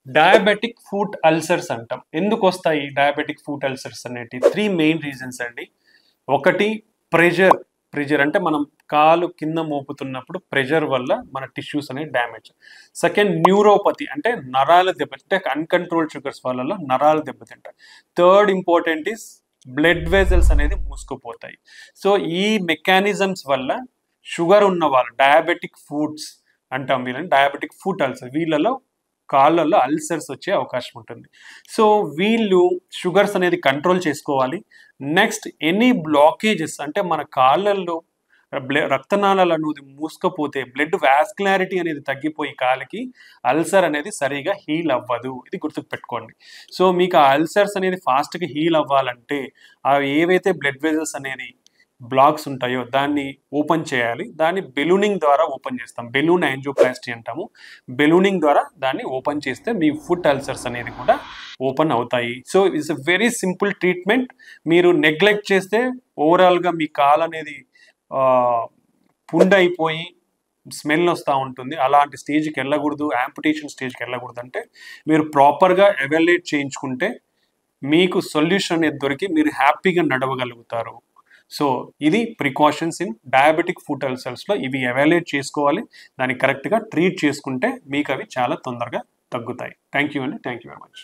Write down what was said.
Diabetic foot ulcers అంటాం. ఎందుకు వస్తాయి డయాబెటిక్ ఫుట్ అల్సర్స్ అనేటి? 3 మెయిన్ రీజన్స్ అండి. ఒకటి ప్రెజర్ అంటే మనం కాలు కింద మోపుతున్నప్పుడు ప్రెజర్ వల్ల మన టిష్యూస్ అనేవి డ్యామేజ్. సెకండ్ న్యూరోపతి అంటే నరాలు దెబ్బతింటే, అన్కంట్రోల్డ్ షుగర్స్ వల్ల నరాలు దెబ్బతింటాయి. Third important is blood vessels అనేది మూసుకుపోతాయి. సో ఈ మెకానిజమ్స్ వల్ల షుగర్ ఉన్న వాళ్ళు డయాబెటిక్ ఫుడ్స్ అంటాం, వీళ్ళని డయాబెటిక్ ఫుట్ అల్సర్, వీళ్ళలో కాళ్ళల్లో అల్సర్స్ వచ్చే అవకాశం ఉంటుంది. సో వీళ్ళు షుగర్స్ అనేది కంట్రోల్ చేసుకోవాలి. నెక్స్ట్ ఎనీ బ్లాకేజెస్ అంటే మన కాళ్ళల్లో రక్తనాళాలు అనేది మూసుకపోతే బ్లడ్ వాస్కులారిటీ అనేది తగ్గిపోయి కాలికి అల్సర్ అనేది సరిగా హీల్ అవ్వదు. ఇది గుర్తుపెట్టుకోండి. సో మీకు ఆ అల్సర్స్ అనేది ఫాస్ట్గా హీల్ అవ్వాలంటే ఏవైతే బ్లడ్ వెజల్స్ అనేది బ్లాక్స్ ఉంటాయో దాన్ని ఓపెన్ చేయాలి. దాన్ని బెలూనింగ్ ద్వారా ఓపెన్ చేస్తాం. బెలూన్ యాంజియోప్లాస్టీ అంటాము. బెలూనింగ్ ద్వారా దాన్ని ఓపెన్ చేస్తే మీ ఫుట్ అల్సర్స్ అనేది కూడా ఓపెన్ అవుతాయి. So it's a very simple treatment. మీరు నెగ్లెక్ట్ చేస్తే ఓవరాల్గా మీ కాలు అనేది పుండ్ అయిపోయి స్మెల్ వస్తూ ఉంటుంది. అలాంటి స్టేజ్కి వెళ్ళకూడదు, యాంపుటేషన్ స్టేజ్కి వెళ్ళకూడదు. అంటే మీరు ప్రాపర్గా ఎవాల్యుయేట్ చేయించుకుంటే మీకు సొల్యూషన్ అనేది దొరికి మీరు హ్యాపీగా నడవగలుగుతారు. సో ఇది ప్రికాషన్స్ ఇన్ డయాబెటిక్ ఫుట్ అల్సర్స్లో ఇవి ఎవాల్యుయేట్ చేసుకోవాలి. దాన్ని కరెక్ట్గా ట్రీట్ చేసుకుంటే మీకు అవి చాలా తొందరగా తగ్గుతాయి. థ్యాంక్ యూ అండి. Thank you very much.